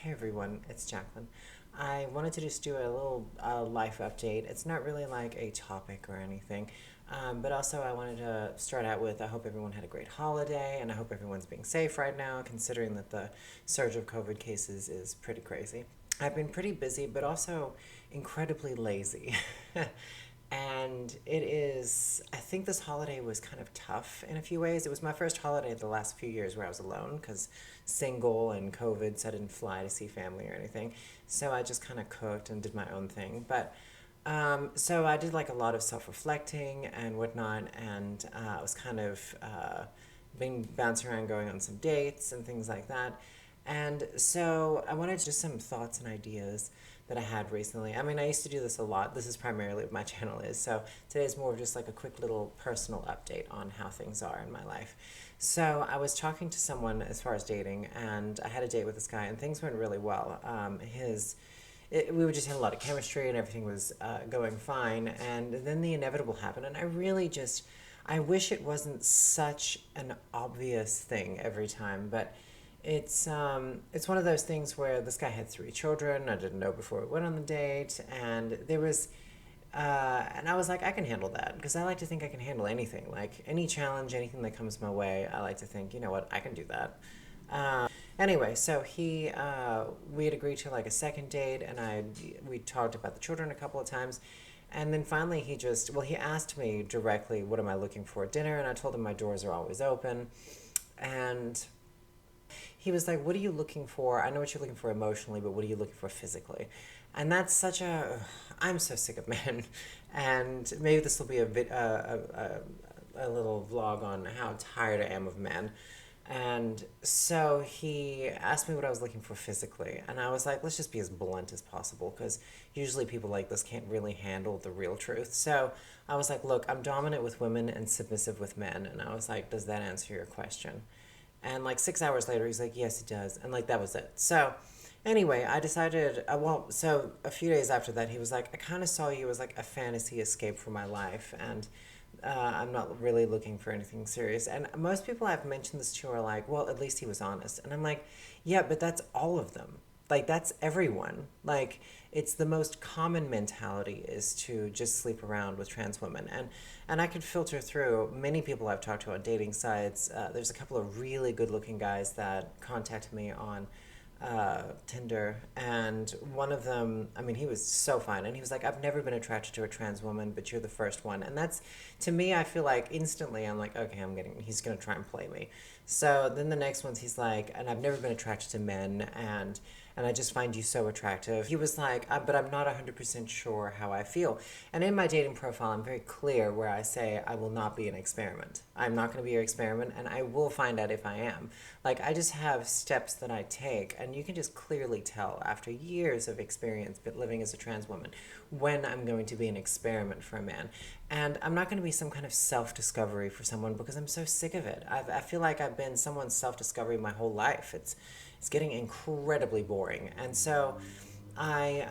Hey everyone, it's Jacqueline. I wanted to just do a little life update. It's not really like a topic or anything, but also I wanted to start out with I hope everyone had a great holiday and I hope everyone's being safe right now, considering that the surge of COVID cases is pretty crazy. I've been pretty busy, but also incredibly lazy. And it is, I think this holiday was kind of tough in a few ways. It was my first holiday the last few years where I was alone because single and COVID, so I didn't fly to see family or anything. So I just kind of cooked and did my own thing. But so I did like a lot of self reflecting and whatnot, and I was kind of been bouncing around going on some dates and things like that. And so I wanted just some thoughts and ideas that I had recently. I mean, I used to do this a lot. This is primarily what my channel is. So today's more of just like a quick little personal update on how things are in my life. So I was talking to someone as far as dating, and I had a date with this guy, and things went really well. We were just had a lot of chemistry, and everything was going fine. And then the inevitable happened, and I really just, I wish it wasn't such an obvious thing every time, but it's one of those things where this guy had three children. I didn't know before we went on the date, and there was, and I was like, I can handle that because I like to think I can handle anything, like any challenge, anything that comes my way. I like to think, you know what, I can do that. Anyway, so we had agreed to like a second date, and we talked about the children a couple of times. And then finally, he asked me directly, what am I looking for at dinner? And I told him my doors are always open. And he was like, what are you looking for? I know what you're looking for emotionally, but what are you looking for physically? And that's I'm so sick of men. And maybe this will be a little vlog on how tired I am of men. And so he asked me what I was looking for physically. And I was like, let's just be as blunt as possible because usually people like this can't really handle the real truth. So I was like, look, I'm dominant with women and submissive with men. And I was like, does that answer your question? And like 6 hours later, he's like, yes, it does. And like, that was it. So anyway, I decided, so a few days after that, he was like, I kind of saw you as like a fantasy escape from my life. And I'm not really looking for anything serious. And most people I've mentioned this to are like, well, at least he was honest. And I'm like, yeah, but that's all of them. Like, that's everyone. Like, it's the most common mentality is to just sleep around with trans women. And I could filter through many people I've talked to on dating sites. There's a couple of really good looking guys that contacted me on Tinder, and one of them, I mean, he was so fine, and he was like, I've never been attracted to a trans woman, but you're the first one. And that's, to me, I feel like instantly I'm like, okay, he's gonna try and play me. So then the next one's he's like, and I've never been attracted to men, and I just find you so attractive. He was like, but I'm not 100% sure how I feel. And in my dating profile, I'm very clear where I say I will not be an experiment. I'm not going to be your experiment, and I will find out if I am. Like, I just have steps that I take, and you can just clearly tell after years of experience living as a trans woman when I'm going to be an experiment for a man. And I'm not going to be some kind of self-discovery for someone because I'm so sick of it. I feel like I've been someone's self-discovery my whole life. It's getting incredibly boring. And so I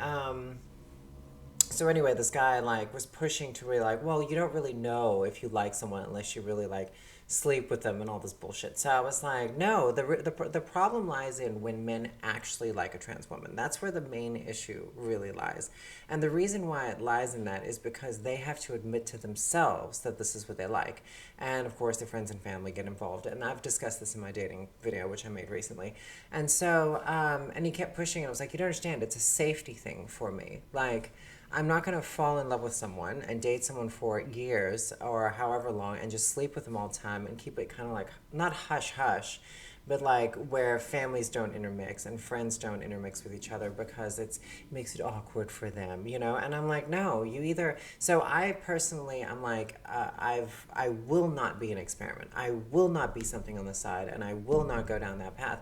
so anyway, this guy like was pushing to really like, well, you don't really know if you like someone unless you really like sleep with them and all this bullshit. So I was like, no, the problem lies in when men actually like a trans woman. That's where the main issue really lies. And the reason why it lies in that is because they have to admit to themselves that this is what they like. And of course, their friends and family get involved. And I've discussed this in my dating video, which I made recently. And so, and he kept pushing, and I was like, you don't understand, it's a safety thing for me. Like, I'm not going to fall in love with someone and date someone for years or however long and just sleep with them all the time and keep it kind of like, not hush hush, but like where families don't intermix and friends don't intermix with each other because it makes it awkward for them, you know? And I'm like, no, you either. So I personally, I'm like, I will not be an experiment. I will not be something on the side, and I will not go down that path.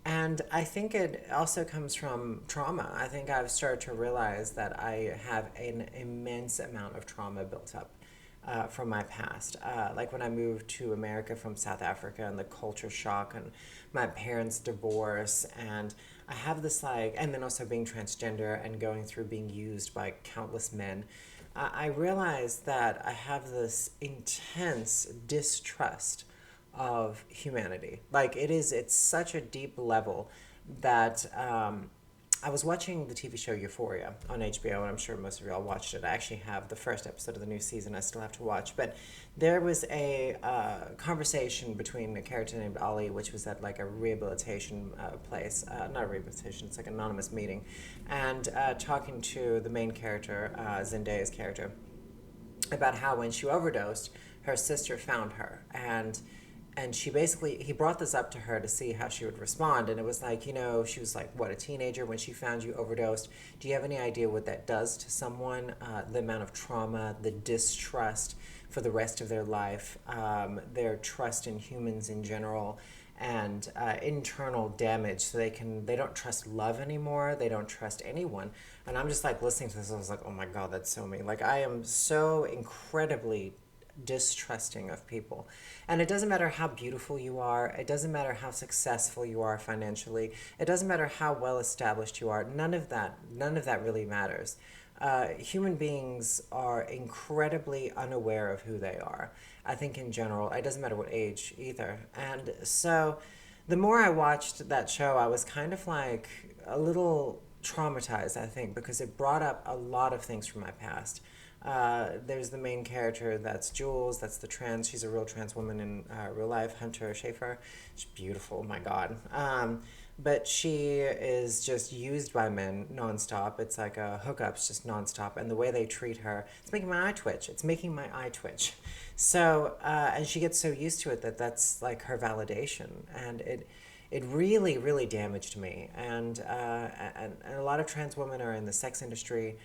And I think it also comes from trauma. I think I've started to realize that I have an immense amount of trauma built up from my past. Like when I moved to America from South Africa and the culture shock and my parents' divorce. And I have this like, and then also being transgender and going through being used by countless men. I realized that I have this intense distrust of humanity. Like it's such a deep level that I was watching the TV show Euphoria on HBO, and I'm sure most of y'all watched it. I actually have the first episode of the new season I still have to watch. But there was a conversation between a character named Ollie, which was at like a rehabilitation place. Not a rehabilitation, it's like an anonymous meeting. And talking to the main character, Zendaya's character, about how when she overdosed, her sister found her, and she basically, he brought this up to her to see how she would respond, and it was like, she was like, what, a teenager when she found you overdosed. Do you have any idea what that does to someone? The amount of trauma, the distrust for the rest of their life, their trust in humans in general, and internal damage. So they don't trust love anymore. They don't trust anyone. And I'm just like listening to this, I was like, oh my God, that's so me. Like, I am so incredibly distrusting of people. And it doesn't matter how beautiful you are, it doesn't matter how successful you are financially, it doesn't matter how well established you are. None of that really matters. Human beings are incredibly unaware of who they are. I think in general, it doesn't matter what age either. And so the more I watched that show, I was kind of like a little traumatized, I think, because it brought up a lot of things from my past. There's the main character, that's Jules, that's she's a real trans woman in real life, Hunter Schafer. She's beautiful, oh my God. But she is just used by men nonstop. It's like a hookups just nonstop. And the way they treat her, it's making my eye twitch. It's making my eye twitch. So, and she gets so used to it that that's like her validation. And it really, really damaged me. And a lot of trans women are in the sex industry.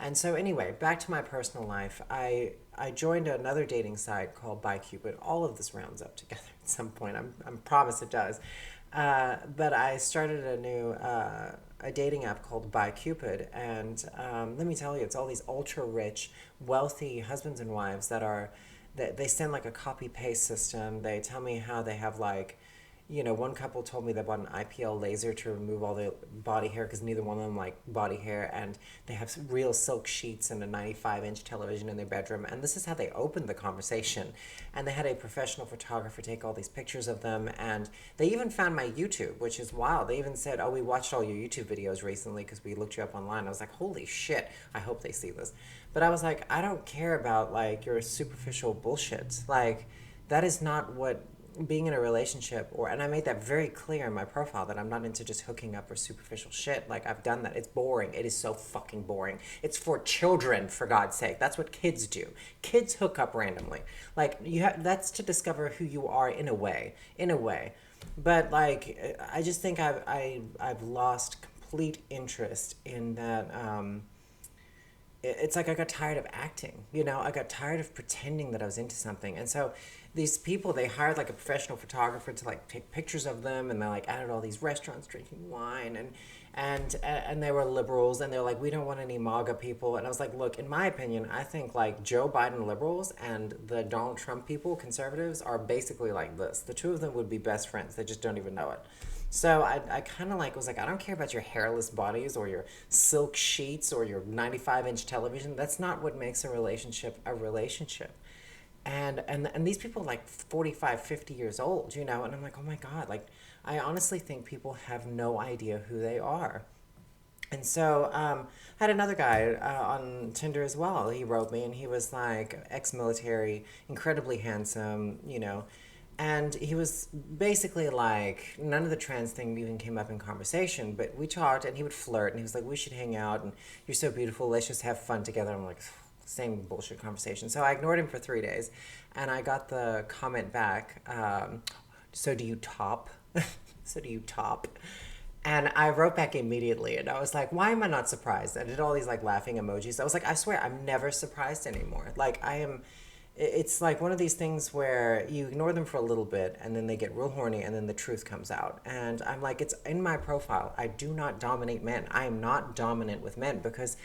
And so anyway, back to my personal life. I joined another dating site called BuyCupid. All of this rounds up together at some point. I'm promise it does. But I started a dating app called BuyCupid, and let me tell you, it's all these ultra rich, wealthy husbands and wives that they send like a copy paste system. They tell me how they have like, one couple told me they bought an IPL laser to remove all the body hair because neither one of them like body hair, and they have some real silk sheets and a 95-inch television in their bedroom. And this is how they opened the conversation. And they had a professional photographer take all these pictures of them, and they even found my YouTube, which is wild. They even said, oh, we watched all your YouTube videos recently because we looked you up online. I was like, holy shit, I hope they see this. But I was like, I don't care about like your superficial bullshit. Like, that is not what being in a relationship, and I made that very clear in my profile that I'm not into just hooking up or superficial shit. Like, I've done that. It's boring. It is so fucking boring. It's for children, for God's sake. That's what kids do. Kids hook up randomly. Like, that's to discover who you are in a way. But like, I just think I've lost complete interest in that. It's like I got tired of acting, I got tired of pretending that I was into something. And so these people, they hired like a professional photographer to like take pictures of them, and they like added all these restaurants drinking wine, and they were liberals, and they're like, we don't want any MAGA people. And I was like, look, in my opinion, I think like Joe Biden liberals and the Donald Trump people, conservatives, are basically like this. The two of them would be best friends. They just don't even know it. So I kind of like was like, I don't care about your hairless bodies or your silk sheets or your 95-inch television. That's not what makes a relationship a relationship. And these people are like 45, 50 years old, and I'm like, oh my God, like, I honestly think people have no idea who they are. And so I had another guy on Tinder as well. He wrote me, and he was like ex-military, incredibly handsome, and he was basically like, none of the trans thing even came up in conversation, but we talked, and he would flirt, and he was like, we should hang out, and you're so beautiful, let's just have fun together. I'm like, same bullshit conversation. So I ignored him for 3 days, and I got the comment back, so do you top? So do you top? And I wrote back immediately, and I was like, why am I not surprised? I did all these like laughing emojis. I was like, I swear, I'm never surprised anymore. Like, it's like one of these things where you ignore them for a little bit, and then they get real horny, and then the truth comes out. And I'm like, it's in my profile. I do not dominate men. I am not dominant with men, because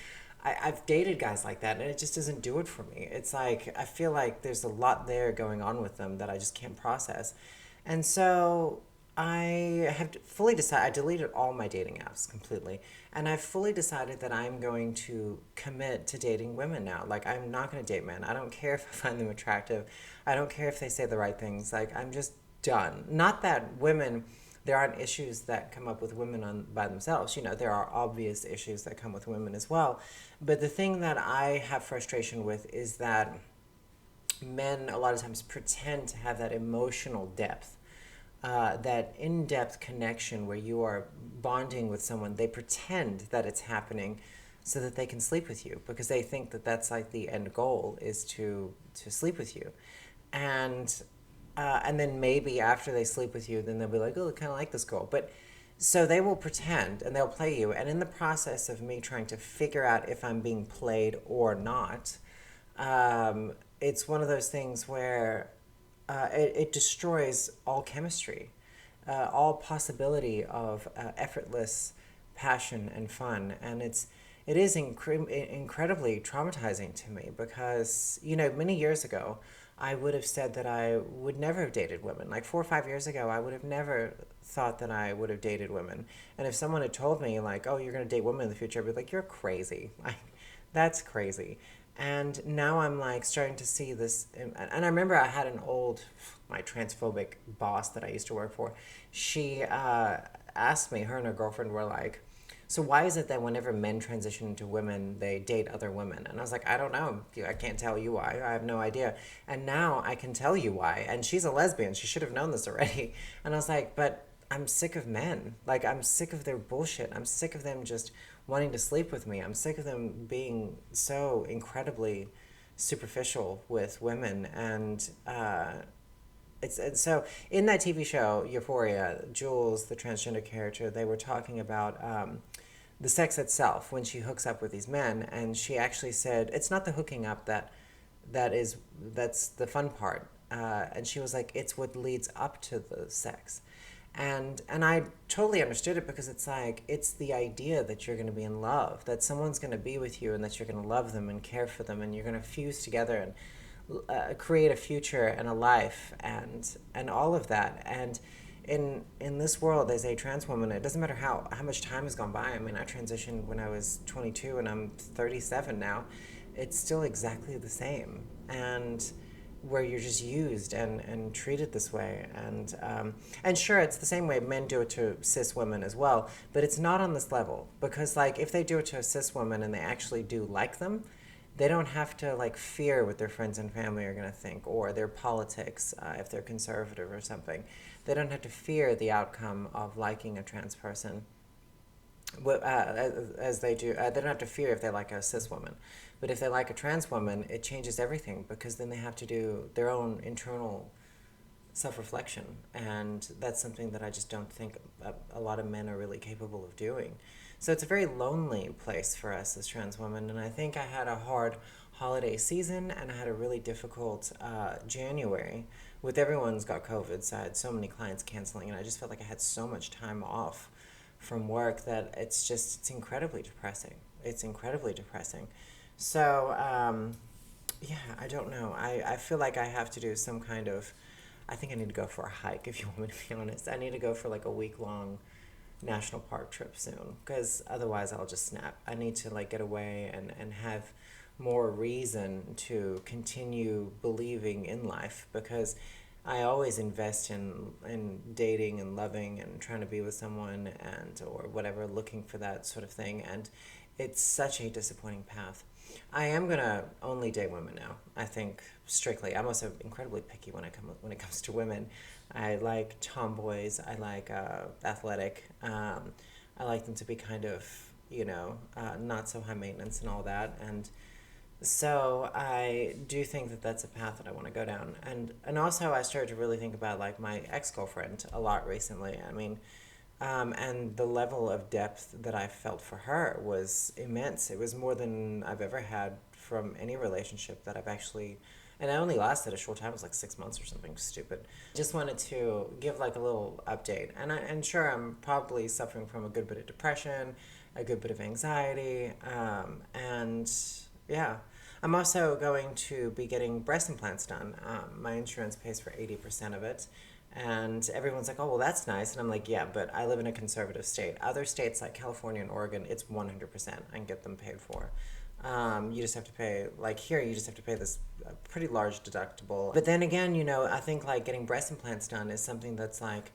I've dated guys like that, and it just doesn't do it for me. It's like, I feel like there's a lot there going on with them that I just can't process. And so I have fully decided, I deleted all my dating apps completely. And I've fully decided that I'm going to commit to dating women now. Like, I'm not going to date men. I don't care if I find them attractive. I don't care if they say the right things. Like, I'm just done. Not that women there aren't issues that come up with women on by themselves. You know, there are obvious issues that come with women as well. But the thing that I have frustration with is that men a lot of times pretend to have that emotional depth, that in-depth connection where you are bonding with someone. They pretend that it's happening so that they can sleep with you because they think that that's like the end goal is to sleep with you, and and then maybe after they sleep with you, then they'll be like, oh, I kind of like this girl, but so they will pretend and they'll play you, and in the process of me trying to figure out if I'm being played or not, it's one of those things where it destroys all chemistry, all possibility of effortless passion and fun, and it is incredibly traumatizing to me because many years ago I would have said that I would never have dated women. Like 4 or 5 years ago, I would have never thought that I would have dated women. And if someone had told me like, "Oh, you're going to date women in the future," I'd be like, "You're crazy." Like, that's crazy. And now I'm like starting to see this. And I remember I had my transphobic boss that I used to work for. She asked me, her and her girlfriend were like, so why is it that whenever men transition into women, they date other women? And I was like, I don't know. I can't tell you why. I have no idea. And now I can tell you why. And she's a lesbian. She should have known this already. And I was like, but I'm sick of men. Like, I'm sick of their bullshit. I'm sick of them just wanting to sleep with me. I'm sick of them being so incredibly superficial with women. And so in that TV show, Euphoria, Jules, the transgender character, they were talking about the sex itself when she hooks up with these men, and she actually said it's not the hooking up that's the fun part, and she was like, it's what leads up to the sex, and I totally understood it because it's like it's the idea that you're going to be in love, that someone's going to be with you, and that you're going to love them and care for them, and you're going to fuse together and create a future and a life and all of that. And in this world, as a trans woman, it doesn't matter how much time has gone by. I mean, I transitioned when I was 22 and I'm 37 now. It's still exactly the same, and where you're just used and treated this way. And sure, it's the same way men do it to cis women as well, but it's not on this level because like if they do it to a cis woman and they actually do like them, they don't have to like fear what their friends and family are going to think or their politics, if they're conservative or something. They don't have to fear the outcome of liking a trans person, as they do. They don't have to fear if they like a cis woman, but if they like a trans woman, it changes everything because then they have to do their own internal self-reflection, and that's something that I just don't think a lot of men are really capable of doing. So it's a very lonely place for us as trans women, and I think I had a hard holiday season, and I had a really difficult January with everyone's got COVID, so I had so many clients canceling, and I just felt like I had so much time off from work that it's incredibly depressing. It's incredibly depressing. So, yeah, I don't know. I feel like I have to do some kind of, I think I need to go for a hike, if you want me to be honest. I need to go for like a week-long national park trip soon, because otherwise I'll just snap. I need to like get away and have more reason to continue believing in life, because I always invest in dating and loving and trying to be with someone and or whatever, looking for that sort of thing, and it's such a disappointing path. I am gonna only date women now. I think strictly. I'm also incredibly picky when it comes to women. I like tomboys. I like athletic. I like them to be kind of not so high maintenance and all that. And so I do think that that's a path that I want to go down. And also I started to really think about like my ex-girlfriend a lot recently. I mean, and the level of depth that I felt for her was immense. It was more than I've ever had from any relationship that I've actually, and it only lasted a short time. It was like 6 months or something stupid. Just wanted to give like a little update. And sure, I'm probably suffering from a good bit of depression, a good bit of anxiety, and yeah. I'm also going to be getting breast implants done. My insurance pays for 80% of it. And everyone's like, oh, well, that's nice. And I'm like, yeah, but I live in a conservative state. Other states like California and Oregon, it's 100%. I can get them paid for. You just have to pay, like here, you just have to pay this pretty large deductible. But then again, I think like getting breast implants done is something that's like,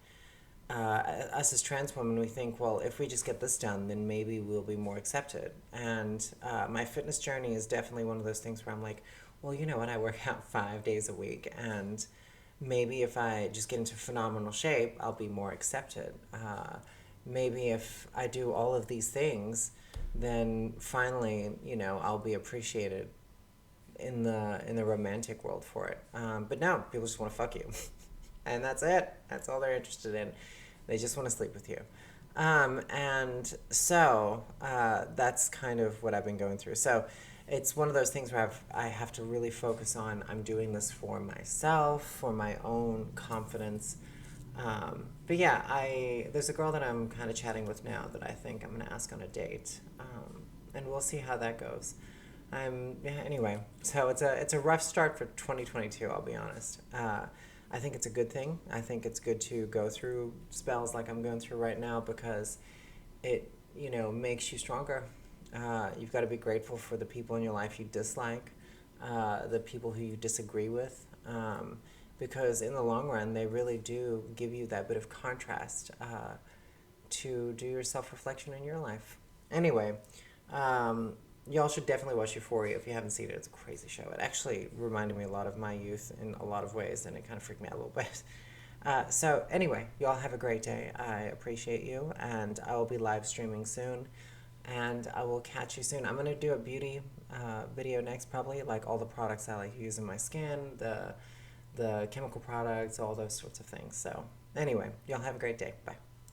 us as trans women, we think, well, if we just get this done, then maybe we'll be more accepted. And my fitness journey is definitely one of those things where I'm like, well, you know what? I work out 5 days a week, and maybe if I just get into phenomenal shape, I'll be more accepted. Maybe if I do all of these things, then finally, I'll be appreciated in the romantic world for it. But no, people just want to fuck you, and that's it. That's all they're interested in. They just want to sleep with you. And so that's kind of what I've been going through. So it's one of those things where I have to really focus on I'm doing this for myself, for my own confidence. But yeah, there's a girl that I'm kind of chatting with now that I think I'm going to ask on a date. And we'll see how that goes. Yeah, anyway, so it's a rough start for 2022, I'll be honest. I think it's a good thing. I think it's good to go through spells like I'm going through right now because it, makes you stronger. You've got to be grateful for the people in your life you dislike, the people who you disagree with, because in the long run, they really do give you that bit of contrast to do your self-reflection in your life. Anyway, y'all should definitely watch Euphoria if you haven't seen it. It's a crazy show. It actually reminded me a lot of my youth in a lot of ways, and it kind of freaked me out a little bit. So anyway, y'all have a great day. I appreciate you, and I will be live streaming soon, and I will catch you soon. I'm gonna do a beauty video next, probably like all the products I like use in my skin, the chemical products, all those sorts of things. So anyway, y'all have a great day. Bye.